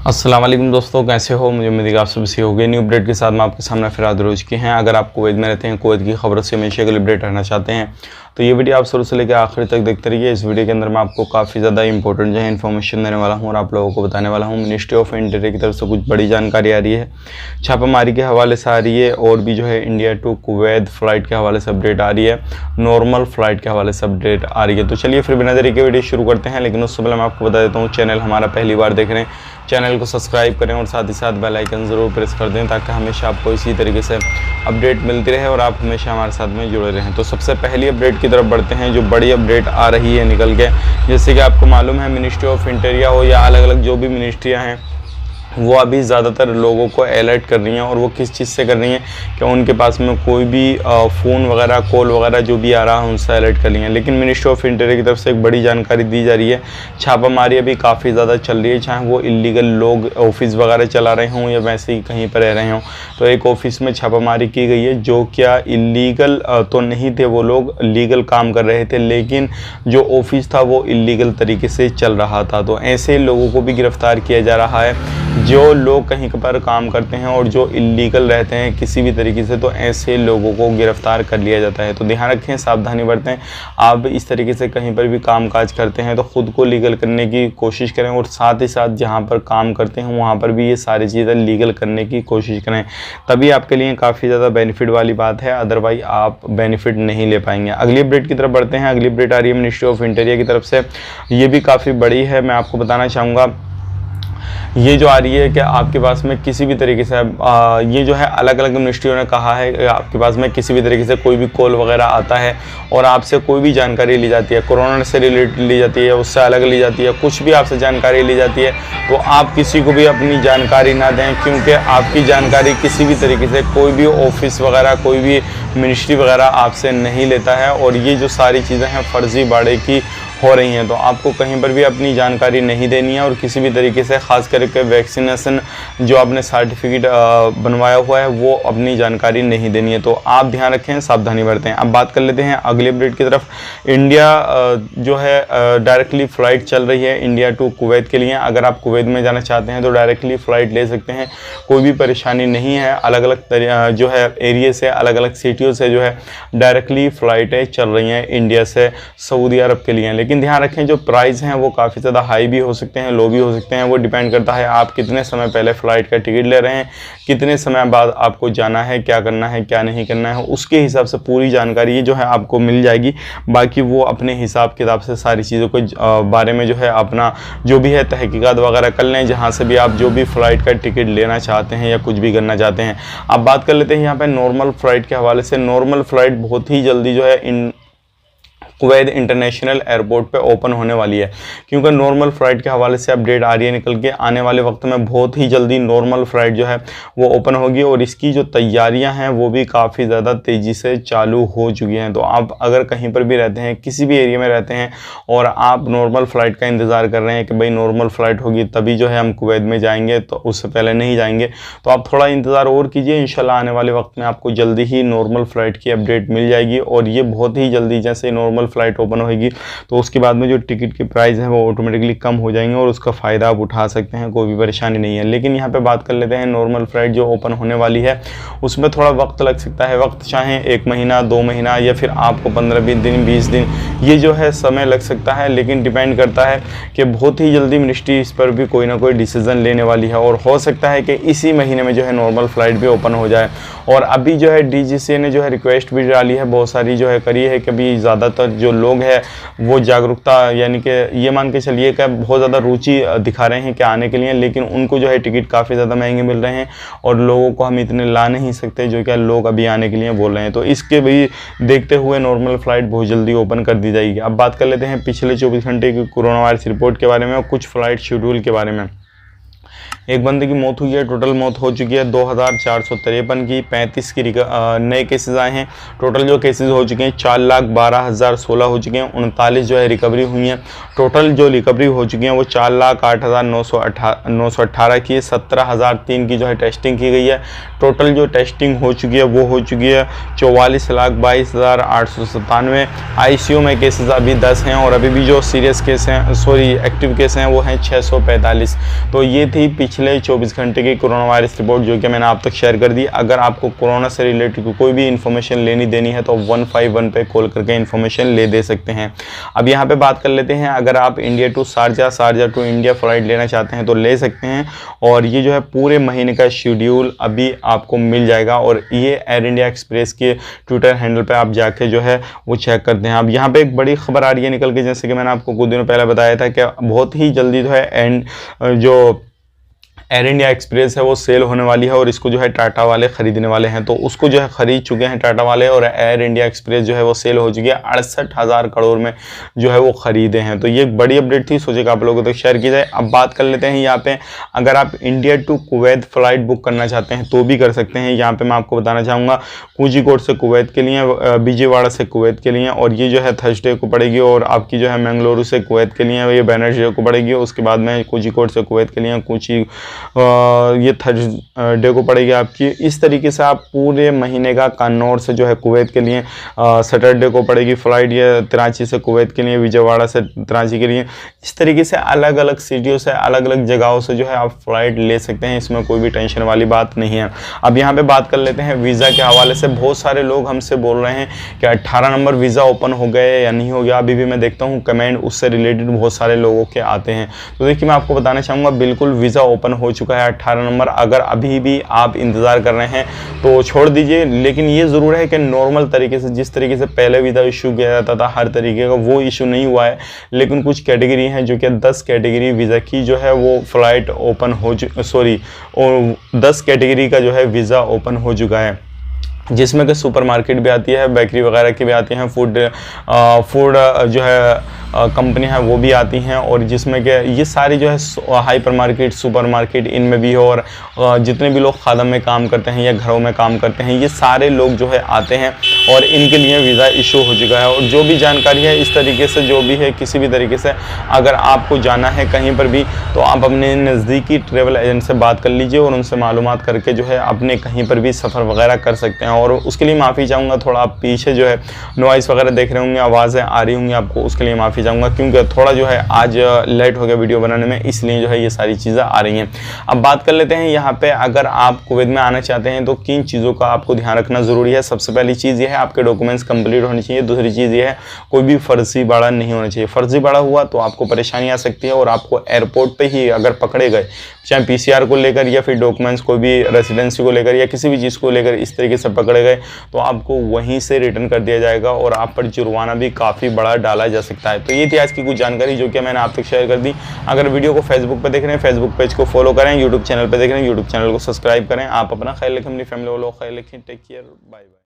अस्सलाम वालेकुम दोस्तों, कैसे हो? मुझे उम्मीद है कि आप सब सही हो गए। न्यू अपडेट के साथ मैं आपके सामने फिर हाजिर हो चुके हैं। अगर आप कुवैत में रहते हैं, कुवैत की खबरों से हमेशा के अपडेट रहना चाहते हैं तो ये वीडियो आप शुरू से लेकर आखिर तक देखते रहिए। इस वीडियो के अंदर मैं आपको काफ़ी ज़्यादा इंपॉर्टेंट जो है इन्फॉर्मेशन देने वाला हूँ और आप लोगों को बताने वाला हूँ। मिनिस्ट्री ऑफ इंटीरियर की तरफ से कुछ बड़ी जानकारी आ रही है, छापामारी के हवाले से आ रही है और भी जो है इंडिया टू कुवैत फ़्लाइट के हवाले से अपडेट आ रही है, नॉर्मल फ़्लाइट के हवाले से अपडेट आ रही है। तो चलिए फिर बिना देरी के वीडियो शुरू करते हैं। लेकिन उससे पहले मैं आपको बता देता हूँ, चैनल हमारा पहली बार देख रहे हैं, चैनल को सब्सक्राइब करें और साथ ही साथ बेल आइकन ज़रूर प्रेस कर दें ताकि हमेशा आपको इसी तरीके से अपडेट मिलती रहे और आप हमेशा हमारे साथ में जुड़े रहें। तो सबसे पहली अपडेट की तरफ बढ़ते हैं, जो बड़ी अपडेट आ रही है निकल के। जैसे कि आपको मालूम है, मिनिस्ट्री ऑफ इंटीरियर हो या अलग अलग जो भी मिनिस्ट्रियाँ हैं वो अभी ज़्यादातर लोगों को अलर्ट कर रही हैं। और वो किस चीज़ से कर रही हैं कि उनके पास में कोई भी फ़ोन वगैरह कॉल वगैरह जो भी आ रहा है उनसे अलर्ट कर रही हैं। लेकिन मिनिस्ट्री ऑफ इंटीरियर की तरफ से एक बड़ी जानकारी दी जा रही है, छापामारी अभी काफ़ी ज़्यादा चल रही है, चाहे वो इलीगल लोग ऑफिस वगैरह चला रहे हों या वैसे ही कहीं पर रह रहे हों। तो एक ऑफिस में छापामारी की गई है, जो क्या इलीगल तो नहीं थे, वो लोग लीगल काम कर रहे थे, लेकिन जो ऑफिस था वो इलीगल तरीके से चल रहा था। तो ऐसे लोगों को भी गिरफ्तार किया जा रहा है, जो लोग कहीं पर काम करते हैं और जो इलीगल रहते हैं किसी भी तरीके से, तो ऐसे लोगों को गिरफ्तार कर लिया जाता है। तो ध्यान रखें, सावधानी बरतें। आप इस तरीके से कहीं पर भी कामकाज करते हैं तो ख़ुद को लीगल करने की कोशिश करें और साथ ही साथ जहां पर काम करते हैं वहां पर भी ये सारी चीज़ें लीगल करने की कोशिश करें, तभी आपके लिए काफ़ी ज़्यादा बेनिफिट वाली बात है। अदरवाइज आप बेनिफिट नहीं ले पाएंगे। अगली अपडेट की तरफ बढ़ते हैं। अगली अपडेट आ रही है मिनिस्ट्री ऑफ इंटीरियर की तरफ से, ये भी काफ़ी बड़ी है। मैं आपको बताना चाहूँगा, ये जो आ रही है कि आपके पास में किसी भी तरीके से ये जो है अलग अलग मिनिस्ट्रियों ने कहा है कि आपके पास में किसी भी तरीके से कोई भी कॉल वगैरह आता है और आपसे कोई भी जानकारी ली जाती है, कोरोना से रिलेटेड ली जाती है, उससे अलग ली जाती है, कुछ भी आपसे जानकारी ली जाती है, तो आप किसी को भी अपनी जानकारी ना दें, क्योंकि आपकी जानकारी किसी भी तरीके से कोई भी ऑफिस वगैरह कोई भी मिनिस्ट्री वगैरह आपसे नहीं लेता है। और ये जो सारी चीज़ें हैं फर्जीवाड़े की हो रही हैं, तो आपको कहीं पर भी अपनी जानकारी नहीं देनी है और किसी भी तरीके से, ख़ास करके वैक्सीनेशन जो आपने सर्टिफिकेट बनवाया हुआ है वो अपनी जानकारी नहीं देनी है। तो आप ध्यान रखें, सावधानी बरतें। अब बात कर लेते हैं अगले अपडेट की तरफ। इंडिया जो है डायरेक्टली फ़्लाइट चल रही है इंडिया टू कुवैत के लिए। अगर आप कुवैत में जाना चाहते हैं तो डायरेक्टली फ़्लाइट ले सकते हैं, कोई भी परेशानी नहीं है। अलग अलग जो है एरिया से, अलग अलग सिटियों से जो है डायरेक्टली फ़्लाइटें चल रही हैं इंडिया से सऊदी अरब के लिए। लेकिन ध्यान रखें, जो प्राइस हैं वो काफ़ी ज़्यादा हाई भी हो सकते हैं, लो भी हो सकते हैं। वो डिपेंड करता है आप कितने समय पहले फ़्लाइट का टिकट ले रहे हैं, कितने समय बाद आपको जाना है, क्या करना है क्या नहीं करना है, उसके हिसाब से पूरी जानकारी जो है आपको मिल जाएगी। बाकी वो अपने हिसाब किताब से सारी चीज़ों को बारे में जो है अपना जो भी है तहकीकात वगैरह कर लें, जहाँ से भी आप जो भी फ़्लाइट का टिकट लेना चाहते हैं या कुछ भी करना चाहते हैं। अब बात कर लेते हैं यहाँ पर नॉर्मल फ़्लाइट के हवाले से। नॉर्मल फ़्लाइट बहुत ही जल्दी जो है कुवैत इंटरनेशनल एयरपोर्ट पे ओपन होने वाली है, क्योंकि नॉर्मल फ़्लाइट के हवाले से अपडेट आ रही है निकल के। आने वाले वक्त में बहुत ही जल्दी नॉर्मल फ़्लाइट जो है वो ओपन होगी और इसकी जो तैयारियां हैं वो भी काफ़ी ज़्यादा तेज़ी से चालू हो चुकी हैं। तो आप अगर कहीं पर भी रहते हैं, किसी भी एरिया में रहते हैं और आप नॉर्मल फ़्लाइट का इंतज़ार कर रहे हैं कि भाई नॉर्मल फ़्लाइट होगी तभी जो है हम कुवैत में जाएंगे, तो उससे पहले नहीं जाएंगे, तो आप थोड़ा इंतज़ार और कीजिए। इंशाल्लाह आने वाले वक्त में आपको जल्दी ही नॉर्मल फ़्लाइट की अपडेट मिल जाएगी। और ये बहुत ही जल्दी, जैसे नॉर्मल फ़्लाइट ओपन होगी तो उसके बाद में जो टिकट की प्राइस है वो ऑटोमेटिकली कम हो जाएंगे और उसका फ़ायदा आप उठा सकते हैं, कोई भी परेशानी नहीं है। लेकिन यहाँ पे बात कर लेते हैं, नॉर्मल फ़्लाइट जो ओपन होने वाली है उसमें थोड़ा वक्त लग सकता है। वक्त चाहे 1 महीना 2 महीना या फिर आपको 15-20 दिन 20 दिन, ये जो है समय लग सकता है। लेकिन डिपेंड करता है कि बहुत ही जल्दी मिनिस्ट्री इस पर भी कोई ना कोई डिसीज़न लेने वाली है और हो सकता है कि इसी महीने में जो है नॉर्मल फ़्लाइट भी ओपन हो जाए। और अभी जो है DGCA ने जो है रिक्वेस्ट भी डाली है, बहुत सारी जो है करी है कि अभी ज़्यादातर जो लोग है वो जागरूकता, यानी कि ये मान के चलिए कि बहुत ज़्यादा रुचि दिखा रहे हैं कि आने के लिए, लेकिन उनको जो है टिकट काफ़ी ज़्यादा महंगे मिल रहे हैं और लोगों को हम इतने ला नहीं सकते जो क्या लोग अभी आने के लिए बोल रहे हैं। तो इसके भी देखते हुए नॉर्मल फ़्लाइट बहुत जल्दी ओपन कर दी जाएगी। अब बात कर लेते हैं पिछले 24 घंटे की कोरोना वायरस रिपोर्ट के बारे में और कुछ फ़्लाइट शेड्यूल के बारे में। एक बंदे की मौत हुई है, टोटल मौत हो चुकी है 2453 की। 35 की नए केसेस आए हैं। टोटल जो केसेस हो चुके हैं 4,12,016 हो चुके हैं। 39 जो है रिकवरी हुई हैं। टोटल जो रिकवरी हो चुकी हैं वो 4,08,918 की है। 17,003 की जो है टेस्टिंग की गई है। टोटल जो टेस्टिंग हो चुकी है वो हो चुकी है 44,22,897। ICU में केसेस अभी 10 हैं और अभी भी जो सीरियस केस हैं, एक्टिव केस हैं वो हैं 645। तो ये थी पिछले 24 घंटे की कोरोना वायरस रिपोर्ट जो कि मैंने आप तक शेयर कर दी। अगर आपको कोरोना से रिलेटेड कोई भी इन्फॉर्मेशन लेनी देनी है तो 151 पे कॉल करके इन्फॉर्मेशन ले दे सकते हैं। अब यहाँ पे बात कर लेते हैं, अगर आप India to Sharjah, Sharjah to India flight लेना चाहते हैं तो ले सकते हैं। और ये जो है पूरे महीने का शेड्यूल अभी आपको मिल जाएगा और ये एयर इंडिया एक्सप्रेस के ट्विटर हैंडल पे आप जाके जो है वो चेक करते हैं। अब यहाँ पे एक बड़ी खबर आ रही है निकल के, जैसे कि मैंने आपको कुछ दिनों पहले बताया था कि बहुत ही जल्दी जो है एंड जो एयर इंडिया एक्सप्रेस है वो सेल होने वाली है और इसको जो है टाटा वाले ख़रीदने वाले हैं। तो उसको जो है ख़रीद चुके हैं टाटा वाले और एयर इंडिया एक्सप्रेस जो है वो सेल हो चुकी है। 68,000 करोड़ में जो है वो ख़रीदे हैं। तो ये एक बड़ी अपडेट थी, सोचे कि आप लोगों तक शेयर की जाए। अब बात कर लेते हैं यहाँ पे, अगर आप India to Kuwait flight book करना चाहते हैं तो भी कर सकते हैं। यहाँ पर मैं आपको बताना चाहूँगा कोझिकोड से कुवैत के लिए, विजयवाड़ा से कुवैत के लिए, और ये जो है थर्सडे को पड़ेगी। और आपकी जो है मंगलुरु से कुवैत के लिए ये वेडनेसडे को पड़ेगी। उसके बाद में कोझिकोड से कुवैत के लिए ये थर्सडे को पड़ेगी आपकी। इस तरीके से आप पूरे महीने का कन्नौर से जो है कुवैत के लिए सैटरडे को पड़ेगी फ़्लाइट, ये कराची से कुवैत के लिए, विजयवाड़ा से कराची के लिए। इस तरीके से अलग अलग सिटियों से, अलग अलग जगहों से जो है आप फ़्लाइट ले सकते हैं, इसमें कोई भी टेंशन वाली बात नहीं है। अब यहाँ पे बात कर लेते हैं वीज़ा के हवाले से। बहुत सारे लोग हमसे बोल रहे हैं कि 18 नंबर वीज़ा ओपन हो गए या नहीं हो गया। अभी भी मैं देखता हूँ कमेंट उससे रिलेटेड बहुत सारे लोगों के आते हैं। तो देखिए मैं आपको बताना चाहूँगा बिल्कुल वीज़ा ओपन हो चुका है 18 नंबर। अगर अभी भी आप इंतज़ार कर रहे हैं तो छोड़ दीजिए, लेकिन ये ज़रूर है कि नॉर्मल तरीके से, जिस तरीके से पहले वीज़ा इशू किया जाता था हर तरीके का, वो इशू नहीं हुआ है। लेकिन कुछ कैटेगरी हैं जो कि 10 कैटेगरी वीज़ा की जो है वो फ़्लाइट ओपन हो 10 कैटेगरी का जो है वीज़ा ओपन हो चुका है, जिसमें कि सुपरमार्केट भी आती है, बेकरी वगैरह की भी आती हैं, फूड जो है कंपनी है वो भी आती हैं, और जिसमें कि ये सारी जो है हाइपर मार्केट, सुपर मार्केट इनमें भी हो, और जितने भी लोग खादम में काम करते हैं या घरों में काम करते हैं, ये सारे लोग जो है आते हैं और इनके लिए वीज़ा इशू हो चुका है। और जो भी जानकारी है इस तरीके से, जो भी है किसी भी तरीके से अगर आपको जाना है कहीं पर भी तो आप अपने नज़दीकी ट्रेवल एजेंट से बात कर लीजिए और उनसे मालूमात करके जो है अपने कहीं पर भी सफ़र वगैरह कर सकते हैं। और उसके लिए माफ़ी चाहूँगा, थोड़ा आप पीछे जो है नॉइस वगैरह देख रहे होंगे, आवाज़ें आ रही होंगी आपको, उसके लिए माफ़ी चाहूँगा, क्योंकि थोड़ा जो है आज लेट हो गया वीडियो बनाने में, इसलिए जो है ये सारी चीज़ें आ रही हैं। अब बात कर लेते हैं यहाँ पे, अगर आप कुवैत में आना चाहते हैं तो किन चीज़ों का आपको ध्यान रखना ज़रूरी है। सबसे पहली चीज़ ये है आपके डॉक्यूमेंट्स कंप्लीट होने चाहिए। दूसरी चीज़ ये है कोई भी फर्जी बाड़ा नहीं होना चाहिए। फर्जी बाड़ा हुआ तो आपको परेशानी आ सकती है और आपको एयरपोर्ट पर ही अगर पकड़े गए, चाहे PCR को लेकर या फिर डॉक्यूमेंट्स कोई भी रेसिडेंसी को लेकर या किसी भी चीज़ को लेकर इस तरीके से पकड़े गए तो आपको वहीं से रिटर्न कर दिया जाएगा और आप पर जुर्माना भी काफ़ी बड़ा डाला जा सकता है। तो ये थी आज की कुछ जानकारी जो कि मैंने आप तक शेयर कर दी। अगर वीडियो को फेसबुक पर देख रहे हैं, फेसबुक पेज को फॉलो करें, यूट्यूब चैनल पर देख रहे हैं, यूट्यूब चैनल को सब्सक्राइब करें। आप अपना ख्याल रखें, अपनी फैमिली वालों का ख्याल रखें। Take care, bye bye.